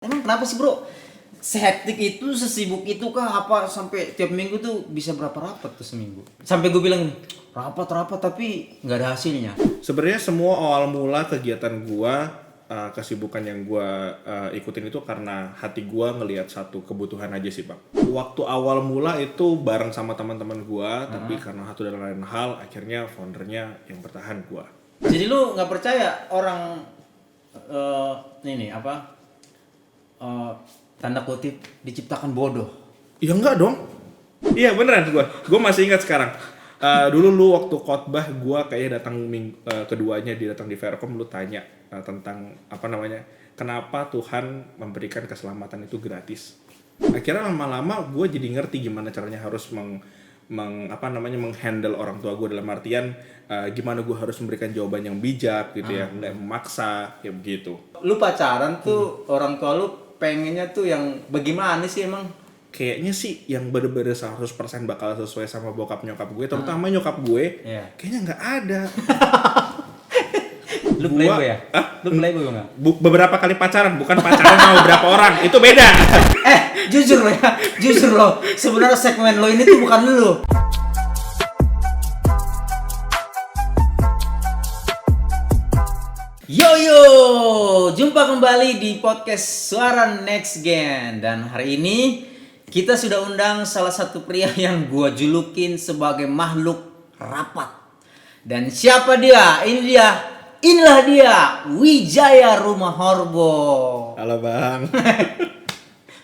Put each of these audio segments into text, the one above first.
Emang kenapa sih bro? Sehektik itu, sesibuk itu kah apa sampai tiap minggu tuh bisa berapa rapat tuh seminggu? Sampai gue bilang rapat tapi nggak ada hasilnya. Sebenarnya semua awal mula kegiatan gua, kesibukan yang gua ikutin itu karena hati gua ngelihat satu kebutuhan aja sih, Bang. Waktu awal mula itu bareng sama teman-teman gua, tapi karena satu dan lain hal akhirnya foundernya yang bertahan gua. Jadi lu nggak percaya orang ini apa? Tanda kutip diciptakan bodoh. Ya enggak dong. Iya beneran gua masih ingat sekarang. Dulu lu waktu khotbah gua kayaknya datang keduanya dia datang di Faircom, lu tanya tentang apa namanya, kenapa Tuhan memberikan keselamatan itu gratis. Akhirnya lama-lama gue jadi ngerti gimana caranya harus menghandle orang tua gue, dalam artian gimana gue harus memberikan jawaban yang bijak gitu ya, nggak memaksa kayak begitu. Lu pacaran tuh orang tua lu pengennya tuh yang bagaimana sih emang? Kayaknya sih yang bener-bener 100% bakal sesuai sama bokap nyokap gue, terutama nyokap gue. Iya. Kayaknya nggak ada. Lu playboy ya? Lu playboy nggak? Beberapa kali pacaran, bukan pacaran sama beberapa orang, itu beda. Jujur lo ya, jujur lo. Sebenarnya segmen lo ini tuh bukan lu. Yo, jumpa kembali di podcast Suara Next Gen. Dan hari ini kita sudah undang salah satu pria yang gua julukin sebagai makhluk rapat. Dan siapa dia? Inilah dia, Wijaya Rumah Horbo. Halo Bang.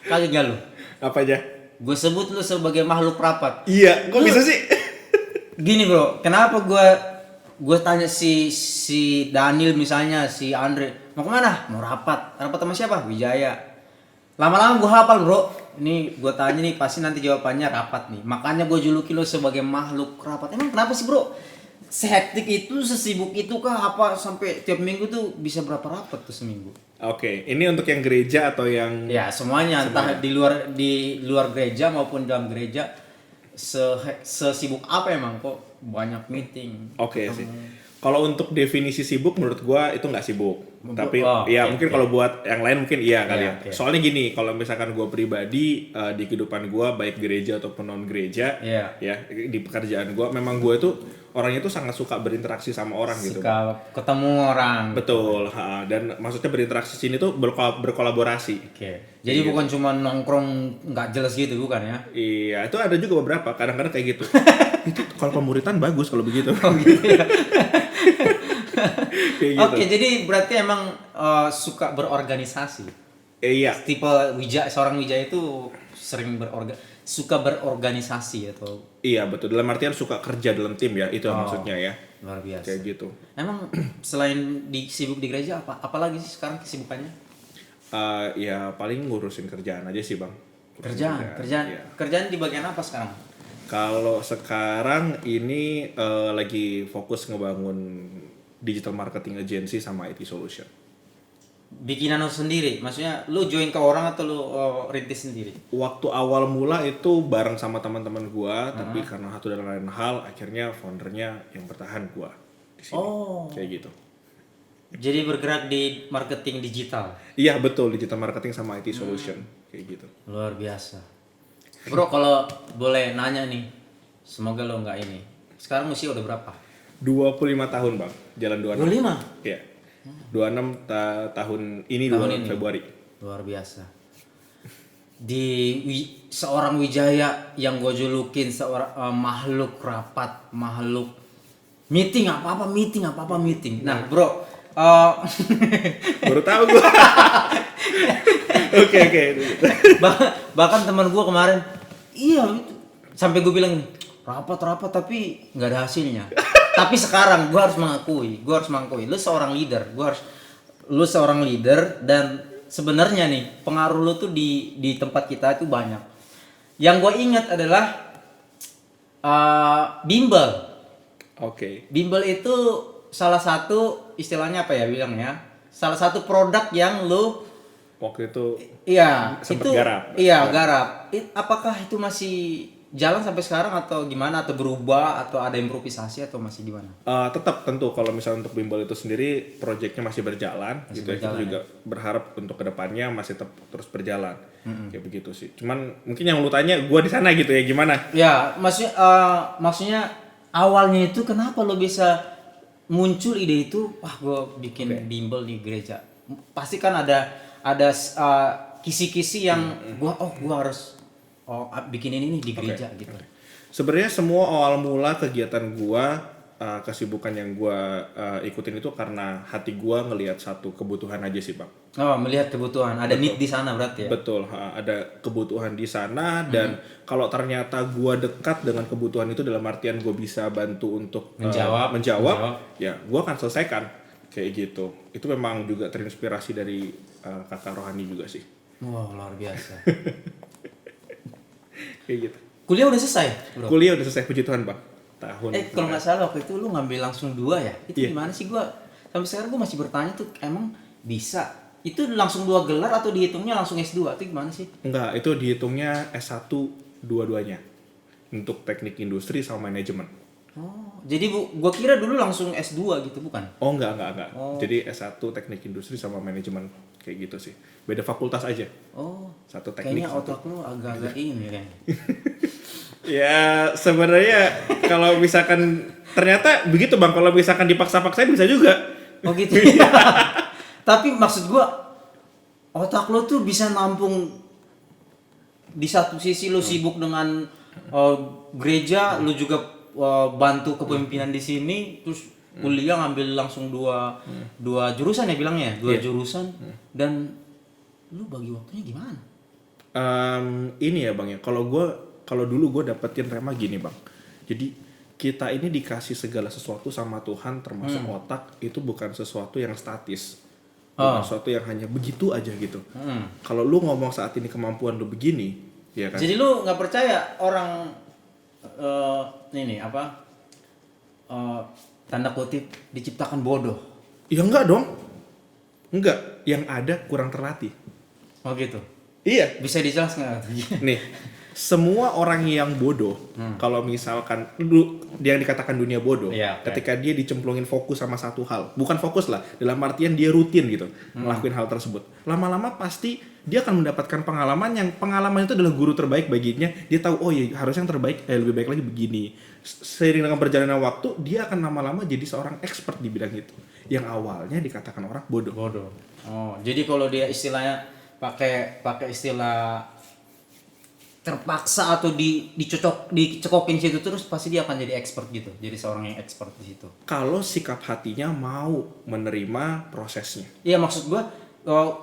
Kaget gak lu? Apa aja? Gue sebut lu sebagai makhluk rapat. Iya, kok bisa sih? Gini bro, kenapa gue tanya si Daniel misalnya, si Andre, mau kemana? Mau rapat sama siapa? Wijaya. Lama-lama gue hafal bro. Ini gue tanya nih, pasti nanti jawabannya rapat nih. Makanya gue juluki lo sebagai makhluk rapat. Emang kenapa sih bro? Sehektik itu, sesibuk itu kah apa sampai tiap minggu tuh bisa berapa rapat tuh seminggu? Oke, ini untuk yang gereja atau yang... Ya semuanya, entah di luar gereja maupun dalam gereja. Sesibuk apa emang kok banyak meeting? Oke sih. Kalau untuk definisi sibuk menurut gua itu nggak sibuk. Tapi mungkin kalau buat yang lain mungkin iya kali ya. Okay. Soalnya gini, kalau misalkan gua pribadi di kehidupan gua baik gereja ataupun non gereja, ya di pekerjaan gua memang gua itu orangnya tuh sangat suka berinteraksi sama orang gitu. Suka ketemu orang. Betul, dan maksudnya berinteraksi sini tuh berkolaborasi. Oke. Jadi bukan cuma nongkrong nggak jelas gitu, bukan ya? Iya, itu ada juga beberapa, kadang-kadang kayak gitu. Itu kalau pemuritan bagus kalau begitu. Oh gitu ya. Kayak gitu. Oke, jadi berarti emang suka berorganisasi. Iya. Tipe seorang Wijaya itu sering suka berorganisasi atau? Iya betul, dalam artian suka kerja dalam tim ya, itu maksudnya ya. Luar biasa. Kayak gitu. Emang selain sibuk di gereja apalagi sih sekarang kesibukannya? Ya paling ngurusin kerjaan aja sih Bang. Kerjaan di bagian apa sekarang? Kalau sekarang ini lagi fokus ngebangun digital marketing agency sama IT solution. Bikinan lo sendiri, maksudnya lu join ke orang atau lu rintis sendiri? Waktu awal mula itu bareng sama teman-teman gua, tapi karena satu dan lain hal akhirnya foundernya yang bertahan gua di sini. Kayak gitu. Jadi bergerak di marketing digital. Iya betul, digital marketing sama IT solution kayak gitu. Luar biasa. Bro, kalau boleh nanya nih, semoga lo nggak ini. Sekarang usia udah berapa? 25 tahun Bang, jalan 26. 25? Iya. 26 tahun ini Februari. Luar biasa. Seorang Wijaya yang gue julukin seorang makhluk rapat, makhluk meeting apa-apa meeting. Nah, bro, baru tahu gue. Oke. Bahkan teman gue kemarin, iya, sampai gue bilang rapat tapi nggak ada hasilnya. Tapi sekarang gue harus mengakui, lu seorang leader, dan sebenarnya nih pengaruh lu tuh di tempat kita itu banyak. Yang gue ingat adalah bimbel. Oke. Bimbel itu salah satu istilahnya apa ya bilangnya? Salah satu produk yang lu waktu itu iya sempet itu garap. Iya, garap. Apakah itu masih jalan sampai sekarang atau gimana, atau berubah atau ada improvisasi atau masih gimana? Tetap tentu kalau misalnya untuk bimbel itu sendiri proyeknya masih berjalan Masih gitu ya. Kita berjalan, juga berharap untuk kedepannya masih tetap terus berjalan. Kayak begitu sih. Cuman mungkin yang lu tanya gua di sana gitu ya gimana? Ya, maksudnya awalnya itu kenapa lo bisa muncul ide itu? Wah, gue bikin bimbel di gereja. Pasti kan ada kisi-kisi yang gua harus bikin ini nih di gereja gitu. Sebenarnya semua awal mula kegiatan gua, kesibukan yang gua ikutin itu karena hati gua ngelihat satu kebutuhan aja sih, Bang. Oh, melihat kebutuhan, ada need di sana berarti ya. Betul, ada kebutuhan di sana dan kalau ternyata gua dekat dengan kebutuhan itu dalam artian gua bisa bantu untuk menjawab, ya gua akan selesaikan kayak gitu. Itu memang juga terinspirasi dari kakak rohani juga sih. Wow, luar biasa. Kayak gitu. Kuliah udah selesai, bro? Kuliah udah selesai, puji Tuhan, Bang. Tahun. Kalau nggak salah waktu itu lu ngambil langsung 2 ya? Itu Iya. gimana sih? Gua sampai sekarang gua masih bertanya tuh, emang bisa? Itu langsung 2 gelar atau dihitungnya langsung S2? Itu gimana sih? Enggak, itu dihitungnya S1 dua-duanya. Untuk teknik industri sama manajemen. Oh, jadi gua kira dulu langsung S2 gitu, bukan? Oh, enggak. Oh. Jadi S1 teknik industri sama manajemen kayak gitu sih. Beda fakultas aja. Oh, Satu teknik. kayaknya otak lu agak-agak ini kan. Ya, sebenarnya kalau misalkan ternyata begitu, Bang. Kalau misalkan dipaksa-paksain bisa juga. Oh gitu. Tapi maksud gua otak lo tuh bisa nampung di satu sisi lo sibuk dengan gereja, lo juga bantu kepemimpinan di sini, terus kuliah ngambil langsung dua jurusan ya bilangnya, Iya. jurusan dan lu bagi waktunya gimana? Ini ya, Bang ya. Kalau dulu gue dapetin rema gini, Bang. Jadi kita ini dikasih segala sesuatu sama Tuhan, termasuk otak, itu bukan sesuatu yang statis. Bukan sesuatu yang hanya begitu aja gitu. Kalau lu ngomong saat ini kemampuan lu begini, ya kan? Jadi lu nggak percaya orang ini apa tanda kutip diciptakan bodoh? Ya enggak dong. Enggak, yang ada kurang terlatih. Oh gitu. Iya. Bisa dijelaskan nggak? Nih, semua orang yang bodoh, kalau misalkan yang dikatakan dunia bodoh, Iya, oke. ketika dia dicemplungin fokus sama satu hal, bukan fokus lah, dalam artian dia rutin gitu, ngelakuin hal tersebut. Lama-lama pasti dia akan mendapatkan pengalaman itu adalah guru terbaik baginya. Dia tahu, oh iya harusnya yang terbaik, lebih baik lagi begini. Seiring dengan perjalanan waktu, dia akan lama-lama jadi seorang expert di bidang itu. Yang awalnya dikatakan orang bodoh. Bodoh. Oh, jadi kalau dia istilahnya pakai istilah terpaksa atau dicekokin situ terus pasti dia akan jadi expert gitu. Jadi seorang yang expert di situ. Kalau sikap hatinya mau menerima prosesnya. Iya, maksud gua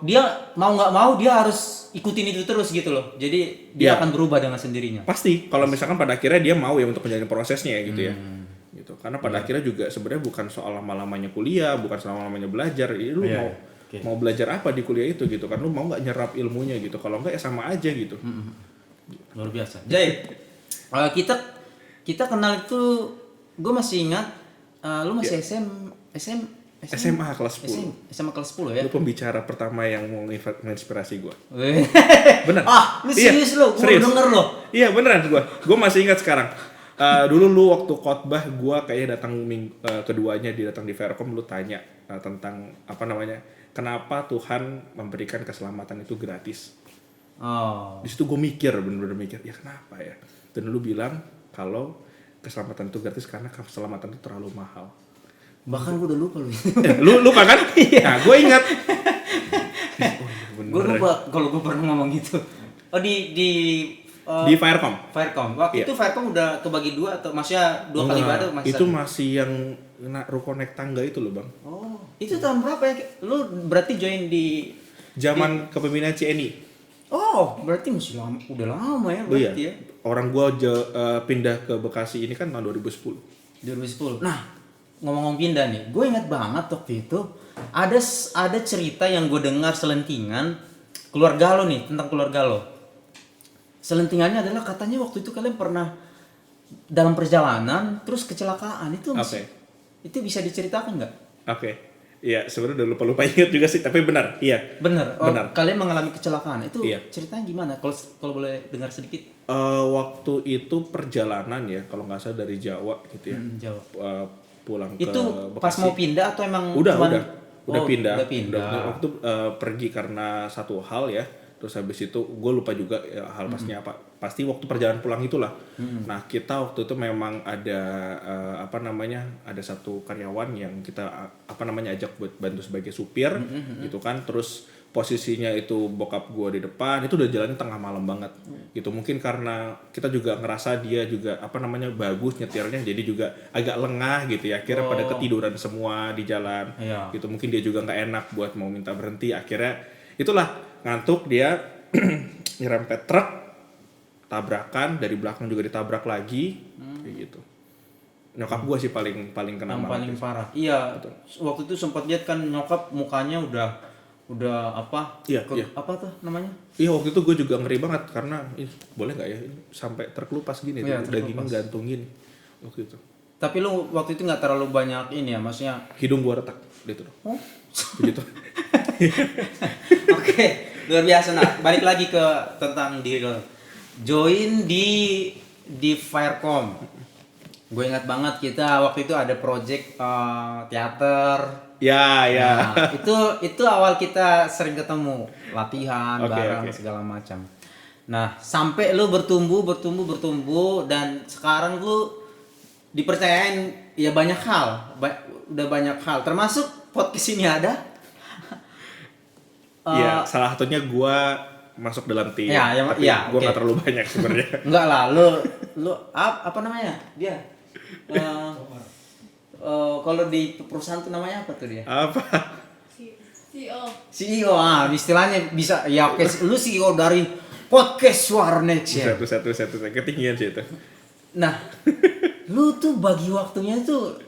dia mau nggak mau dia harus ikutin itu terus gitu loh. Jadi dia Iya. akan berubah dengan sendirinya. Pasti kalau misalkan pada akhirnya dia mau ya untuk menjalani prosesnya ya gitu ya. Gitu. Karena pada akhirnya juga sebenarnya bukan soal lama-lamanya kuliah, bukan soal lama-lamanya belajar. Lu Iya, mau oke. mau belajar apa di kuliah itu gitu kan, lu mau nggak nyerap ilmunya gitu. Kalau nggak ya sama aja gitu. Luar biasa. Jay, kita kenal itu gue masih ingat lu masih SMA kelas 10. SMA kelas 10 ya. Lu pembicara pertama yang mau menginspirasi gua. Weh. Bener. Lu serius lo, gue serius. denger lo. Iya beneran gua masih ingat sekarang. Dulu lu waktu khotbah gua kayaknya datang keduanya datang di Faircom, lu tanya tentang apa namanya, kenapa Tuhan memberikan keselamatan itu gratis. Oh. Di situ gue bener-bener mikir, ya kenapa ya? Dan lu bilang kalau keselamatan itu gratis karena keselamatan itu terlalu mahal. Bahkan gue udah lupa lu. Lu lupa kan? Nah, gue ingat. Gue lupa kalau gue pernah ngomong gitu. Oh di Faircom. Faircom. Waktu Iya. itu Faircom udah kebagi 2 atau maksudnya 2 kali ibadah masih itu satu? masih yang ruko naik tangga itu loh, Bang. Oh, itu tahun berapa ya? Lu berarti join di Zaman kepemimpinan CNI. Oh, berarti masih lama, udah lama ya Oh iya. berarti ya. Orang gua pindah ke Bekasi ini kan tahun 2010. 2010. Nah, ngomong-ngomong pindah nih, gue ingat banget waktu itu ada cerita yang gue dengar selentingan keluarga lo nih, tentang keluarga lo. Selentingannya adalah katanya waktu itu kalian pernah dalam perjalanan terus kecelakaan itu masih. Oke. Itu bisa diceritakan nggak? Oke. Iya, sebenarnya udah lupa ingat juga sih, tapi benar. Iya. Bener. Benar. Kalian mengalami kecelakaan itu Iya. ceritanya gimana? Kalau boleh dengar sedikit. Waktu itu perjalanan ya, kalau nggak salah dari Jawa gitu ya. Jawab. Pulang ke Itu pas Bekasi. mau pindah atau emang Udah Oh, pindah. Udah pindah. Waktu pergi karena satu hal ya. Terus habis itu gue lupa juga ya, hal pastinya apa. Pasti waktu perjalanan pulang itulah. Nah, kita waktu itu memang ada ada satu karyawan yang kita ajak buat bantu sebagai supir gitu kan. Terus posisinya itu bokap gue di depan, itu udah jalannya tengah malam banget gitu. Mungkin karena kita juga ngerasa dia juga bagus nyetirnya, jadi juga agak lengah gitu ya. Akhirnya pada ketiduran semua di jalan. Iya. Gitu, mungkin dia juga nggak enak buat mau minta berhenti. Akhirnya itulah ngantuk dia nyerempet truk, tabrakan, dari belakang juga ditabrak lagi kayak gitu. Nyokap gue sih paling kena Yang banget paling ya. parah. Iya. Waktu itu sempat lihat kan nyokap mukanya udah Iya. apa tuh namanya? Iya, waktu itu gue juga ngeri banget karena boleh nggak ya sampai terkelupas gini Iya, tuh, dagingnya gantungin waktu itu. Tapi lu waktu itu nggak terlalu banyak ini ya, maksudnya. Hidung gue retak gitu. Oh. Begitu. Oke, luar biasa. Nah, balik lagi ke tentang diri lo. Join di Firecom. Gue ingat banget kita waktu itu ada project teater. Ya. Nah, itu awal kita sering ketemu, latihan bareng Oke. segala macam. Nah, sampai lu bertumbuh dan sekarang lu dipercayain ya banyak hal, udah banyak hal, termasuk podcast ini ada. Iya, salah satunya gue masuk dalam tim. Tapi gue nggak terlalu banyak sebenarnya. Enggak lah, lu apa namanya? Dia kalau di perusahaan tuh namanya apa tuh dia? Apa? CEO, istilahnya bisa ya. Oke, lu CEO dari podcast Warnet ya. Satu ketinggian sih itu. Nah, lu tuh bagi waktunya tuh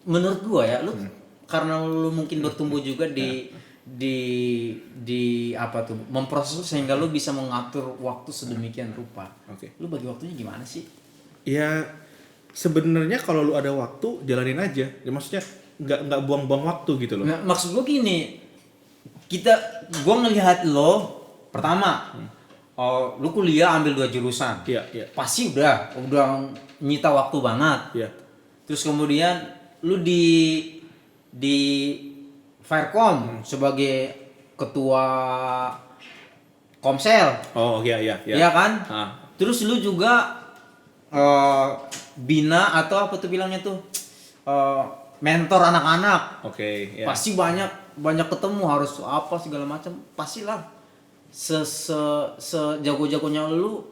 menurut gua ya, lu karena lu mungkin bertumbuh juga di apa tuh, memproses sehingga lu bisa mengatur waktu sedemikian rupa. Oke. Lu bagi waktunya gimana sih? Ya sebenarnya kalau lu ada waktu jalanin aja. Ya, maksudnya nggak buang-buang waktu gitu loh. Nah, maksud gua gini, gua ngelihat lo pertama, lu kuliah ambil 2 jurusan. Iya. Pasti udah nyita waktu banget. Iya. Terus kemudian lu di Firecom sebagai ketua Komsel. Oh iya. Iya kan? Ah. Terus lu juga bina atau apa tuh bilangnya tuh? Mentor anak-anak. Oke, ya. Pasti banyak ketemu, harus apa segala macam. Pastilah. Sejago-jagonya lu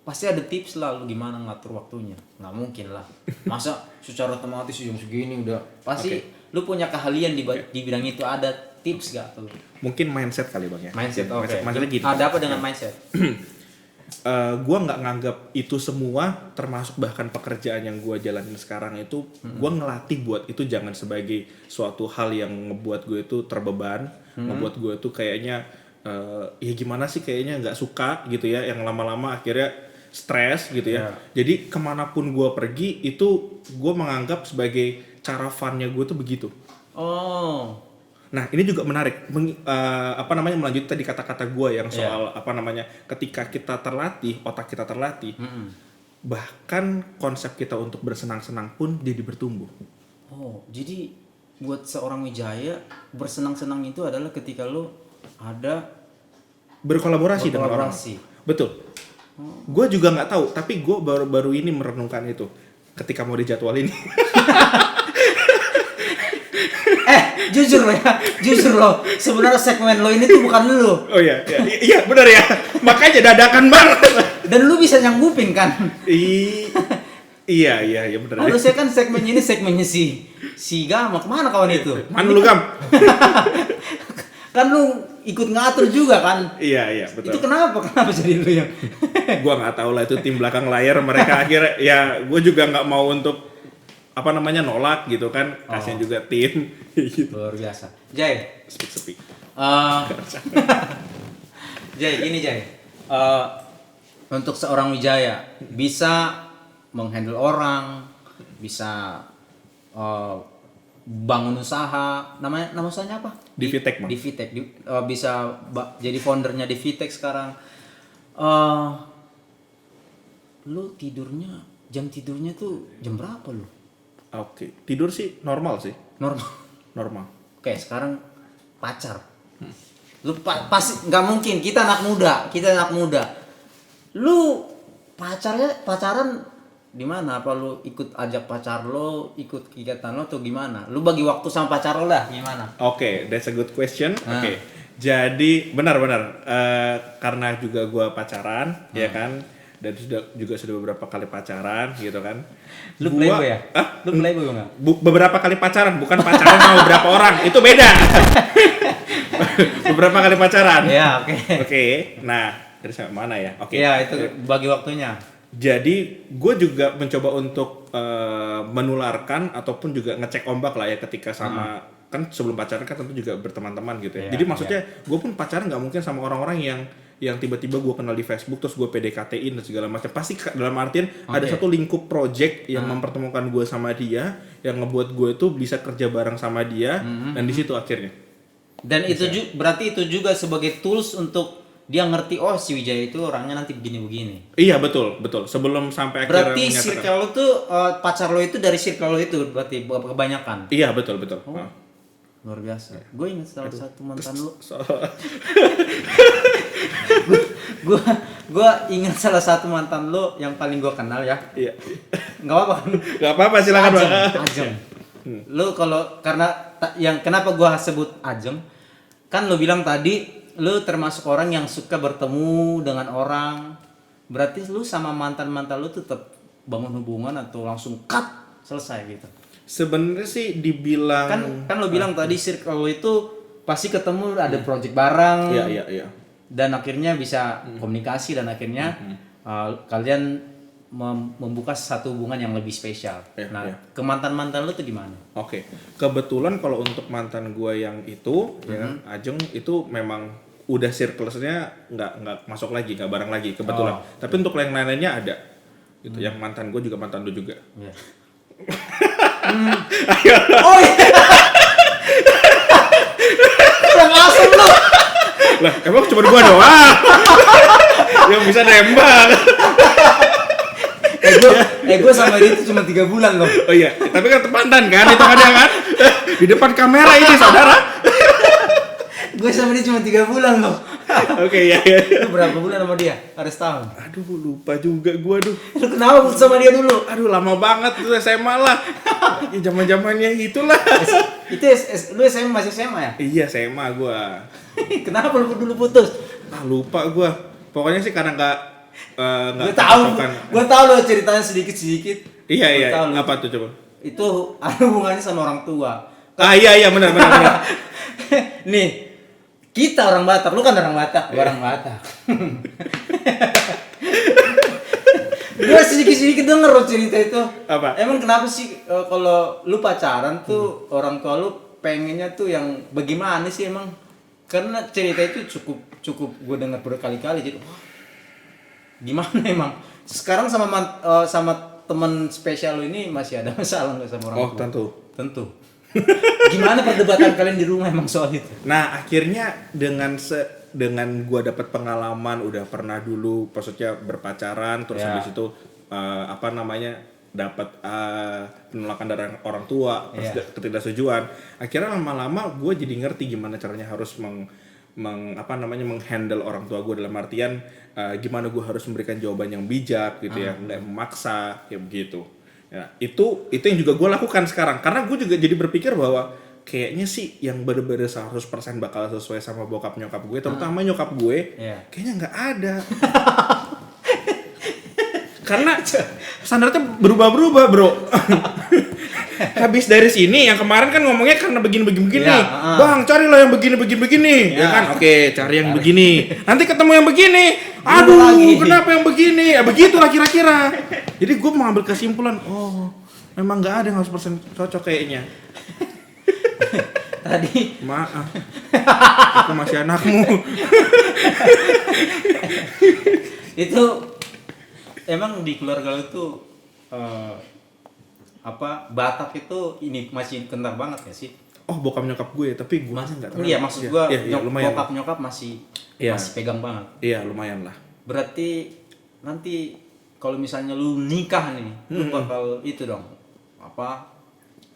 pasti ada tips lah lu gimana ngatur waktunya. Nggak mungkin lah. Masa secara otomatis jam segini udah. Pasti lu punya keahlian di bidang itu, ada tips gak tuh? Mungkin mindset kali Bang ya. Mindset, oke. Mindsetnya gini. Ada apa dengan mindset? Gue nggak nganggap itu semua, termasuk bahkan pekerjaan yang gue jalanin sekarang itu, gue ngelatih buat itu jangan sebagai suatu hal yang ngebuat gue itu terbeban, ngebuat gue itu kayaknya ya gimana sih, kayaknya nggak suka gitu ya, yang lama-lama akhirnya stres gitu ya. Jadi kemanapun gue pergi itu gue menganggap sebagai cara funnya gue tuh begitu. Oh. Nah ini juga menarik, melanjutkan tadi kata-kata gue yang soal ketika kita terlatih, otak kita terlatih, bahkan konsep kita untuk bersenang-senang pun jadi bertumbuh. Oh, jadi buat seorang Wijaya bersenang-senang itu adalah ketika lo ada Berkolaborasi dengan orang. Betul. Gue juga nggak tahu, tapi gue baru ini merenungkan itu ketika mau dijadwalin. Jujur lo, sebenarnya segmen lo ini tuh bukan lo. Oh iya benar ya, makanya dadakan banget. Dan lu bisa nyanggupin kan? Iya benar. Harusnya kan segmennya ini segmennya si Gama, kemana kawan itu? Mana lu Gam? Kan lu ikut ngatur juga kan? Iya betul. Itu kenapa jadi lu yang? Gua nggak tahu lah, itu tim belakang layar mereka akhirnya ya gue juga nggak mau untuk nolak gitu kan, kasian juga tim. Luar biasa. Jay, Speak. Jay, gini Jay. Untuk seorang Wijaya bisa menghandle orang, bisa bangun usaha, nama usahanya apa? Divitek, Bang. Divitek, bisa jadi foundernya Divitek sekarang. Eh, lu jam tidurnya tuh jam berapa lu? Oke, tidur sih normal sih. Normal. Oke, sekarang pacar. Lu pasti nggak mungkin, kita anak muda. Lu pacaran di mana? Apa lu ikut ajak pacar lo, ikut kegiatan lo, atau gimana? Lu bagi waktu sama pacar lo dah gimana? Oke, that's a good question. Oke. Jadi benar-benar karena juga gue pacaran, ya kan, dan sudah beberapa kali pacaran, gitu kan. Lu playboy ya? Lu playboy nggak? Beberapa kali pacaran, bukan pacaran sama beberapa orang, itu beda. Beberapa kali pacaran. Ya, oke. Oke. Nah, dari sampai mana ya? Oke. Ya, itu bagi waktunya. Jadi gue juga mencoba untuk menularkan ataupun juga ngecek ombak lah ya ketika sama kan sebelum pacaran kan tentu juga berteman-teman gitu ya. Jadi maksudnya gue pun pacaran nggak mungkin sama orang-orang yang tiba-tiba gue kenal di Facebook terus gue PDKT-in dan segala macam. Pasti dalam artian ada satu lingkup project yang mempertemukan gue sama dia, yang ngebuat gue itu bisa kerja bareng sama dia dan di situ akhirnya. Dan itu berarti itu juga sebagai tools untuk dia ngerti, oh si Wijaya itu orangnya nanti begini-begini. Iya betul. Sebelum sampai akhirnya berarti circle lo tuh pacar lo itu dari circle lo itu berarti kebanyakan. Iya betul. Oh, luar biasa. Gue ingat salah satu mantan lo. Gue ingat salah satu mantan lo yang paling gue kenal ya. Iya. Nggak apa-apa kan? Nggak apa-apa silakan Bang. Ajeng. Lo kalau karena yang kenapa gue sebut Ajeng, kan lo bilang tadi lu termasuk orang yang suka bertemu dengan orang. Berarti lu sama mantan-mantan lu tetap bangun hubungan atau langsung cut selesai gitu? Sebenarnya sih dibilang kan lu bilang tadi circle lu itu pasti ketemu ada project bareng. Iya. Dan akhirnya bisa komunikasi dan akhirnya kalian membuka satu hubungan yang lebih spesial. Ke mantan-mantan lu tuh gimana? Oke. Kebetulan kalau untuk mantan gue yang itu ya Ajeng itu memang udah circle-nya nggak masuk lagi, nggak bareng lagi kebetulan. Tapi untuk yang lain-lainnya ada. Gitu. Yang mantan gue juga mantan lu juga. Yeah. Oh iya. Kurang asem lu. Lah, emang cuma gua doang yang bisa nembak. Gue sama dia itu cuma 3 bulan loh. Oh iya, tapi kan mantan kan itu kan di depan kamera ini saudara. Gue sama dia cuma 3 bulan loh. Oke, ya. Lu berapa bulan sama dia? Ada setahun. Aduh, lupa juga gua Lu kenapa sama dia dulu? Aduh, lama banget tuh SMA lah. Ya zaman-zamannya itulah. Itu lu SMA masih SMA ya? Iya, SMA gua. Kenapa lu dulu putus? Lupa gua. Pokoknya sih karena enggak Gue tahu lo ceritanya sedikit. Iya. Apa tuh coba? Itu ada hubungannya sama orang tua. Iya, benar. Nih, kita orang Batak, lu kan orang Batak, orang Batak. Gue sedikit denger lo cerita itu. Apa? Emang kenapa sih kalau lu pacaran tuh orang tua lu pengennya tuh yang bagaimana sih emang? Karena cerita itu cukup gue dengar berkali-kali jadi gimana emang? Sekarang sama teman spesial lu ini masih ada masalah nggak sama orang tua? Oh, tentu. Gimana perdebatan kalian di rumah emang soal itu? Nah, akhirnya dengan gua dapat pengalaman udah pernah dulu maksudnya berpacaran terus habis itu dapat penolakan dari orang tua, terus ketidaksetujuan. Akhirnya lama-lama gue jadi ngerti gimana caranya harus menghandle orang tua gue dalam artian gimana gue harus memberikan jawaban yang bijak gitu ya, nggak memaksa kayak begitu. Ya, itu yang juga gue lakukan sekarang karena gue juga jadi berpikir bahwa kayaknya sih yang bener-bener 100% bakal sesuai sama bokap nyokap gue, terutama nyokap gue, kayaknya nggak ada. Karena standarnya berubah-berubah, bro. Habis dari sini yang kemarin kan ngomongnya karena begini-begini. Bang, cari lo yang begini-begini. Ya kan? Oke, cari yang begini. Nanti ketemu yang begini. Aduh, kenapa yang begini? Ya begitulah kira-kira. Jadi gue mengambil kesimpulan, oh, memang nggak ada yang 100% cocok kayaknya. Tadi maaf. Aku masih anakmu. Itu emang di keluarga lu tuh Batak itu ini masih kental banget ya sih? Oh, bokap nyokap gue, tapi gue masih nggak tahu. Iya, maksud gue lumayan. bokap nyokap masih Iya. masih pegang banget. Iya, lumayan lah. Berarti nanti kalau misalnya lu nikah nih, lu bakal itu dong.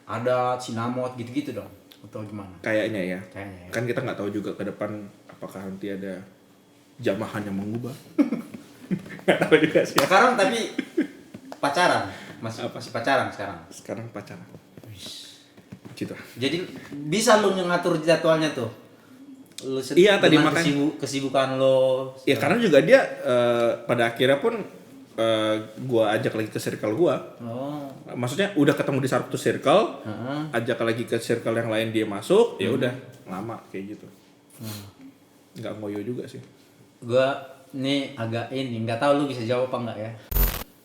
Ada sinamot gitu-gitu dong atau gimana? Kayaknya ya. Kayaknya ya. Kan kita nggak tahu juga ke depan apakah nanti ada jamahan yang mengubah. Nggak tahu juga sih. Sekarang tapi pacaran, masih pacaran sekarang. Sekarang pacaran. Gitu. Jadi bisa lu ngatur jadwalnya tuh. Lu Iya, tadi dengan makanya kesibukan lo. ya karena juga dia pada akhirnya pun gua ajak lagi ke circle gua. Oh. Maksudnya udah ketemu di satu circle, Heeh. ajak lagi ke circle yang lain dia masuk, ya udah lama kayak gitu. Nggak ngoyo juga sih. Gua nih agak ini, nggak tahu lu bisa jawab apa enggak ya.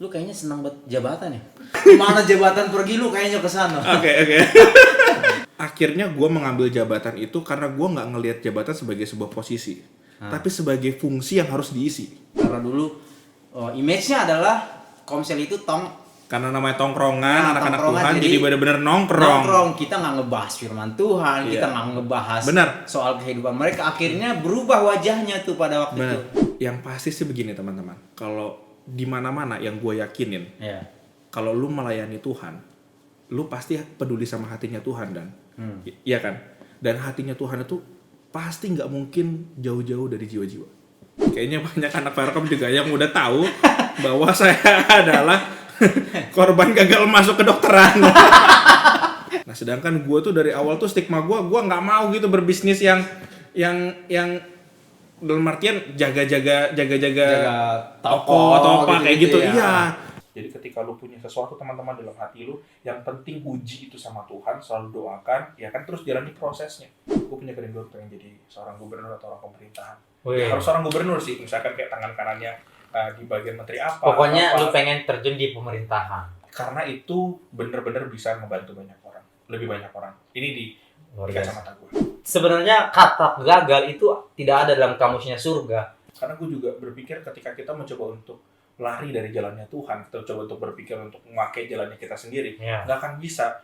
Lu kayaknya senang buat jabatan ya? Kemana jabatan pergi lu kayaknya ke sana. Oke. Akhirnya gue mengambil jabatan itu karena gue nggak ngelihat jabatan sebagai sebuah posisi, tapi sebagai fungsi yang harus diisi. Karena dulu image-nya adalah Komsel itu Karena namanya tongkrongan, anak-anak tongkrongan, Tuhan, jadi benar-benar nongkrong. Kita nggak ngebahas firman Tuhan, Iya. kita nggak ngebahas Benar. soal kehidupan mereka. Akhirnya berubah wajahnya tuh pada waktu Benar. itu. Yang pasti sih begini teman-teman, kalau di mana-mana yang gue yakinin, Iya. kalau lu melayani Tuhan, lu pasti peduli sama hatinya Tuhan dan, iya kan? Dan hatinya Tuhan itu pasti nggak mungkin jauh-jauh dari jiwa-jiwa. Kayaknya banyak anak Faircom juga yang udah tahu bahwa saya adalah korban gagal masuk kedokteran. Nah, sedangkan gue tuh dari awal tuh stigma gue nggak mau gitu berbisnis yang dalam artian jaga toko kayak gitu. ya. Iya. Jadi ketika lu punya sesuatu teman-teman dalam hati lu, yang penting uji itu sama Tuhan, selalu doakan, ya kan, terus jalani prosesnya. Gue punya kerinduan pengen jadi seorang gubernur atau orang pemerintahan. Ya, harus seorang gubernur sih, misalkan kayak tangan kanannya di bagian menteri apa. Pokoknya apa. lu pengen terjun di pemerintahan. Karena itu bener-bener bisa ngebantu banyak orang, lebih banyak orang. Ini di kacamata gue. Sebenarnya kata gagal itu tidak ada dalam kamusnya surga. Karena gue juga berpikir ketika kita mencoba untuk lari dari jalannya Tuhan, kita coba untuk berpikir untuk memakai jalannya kita sendiri, Ya. nggak akan bisa.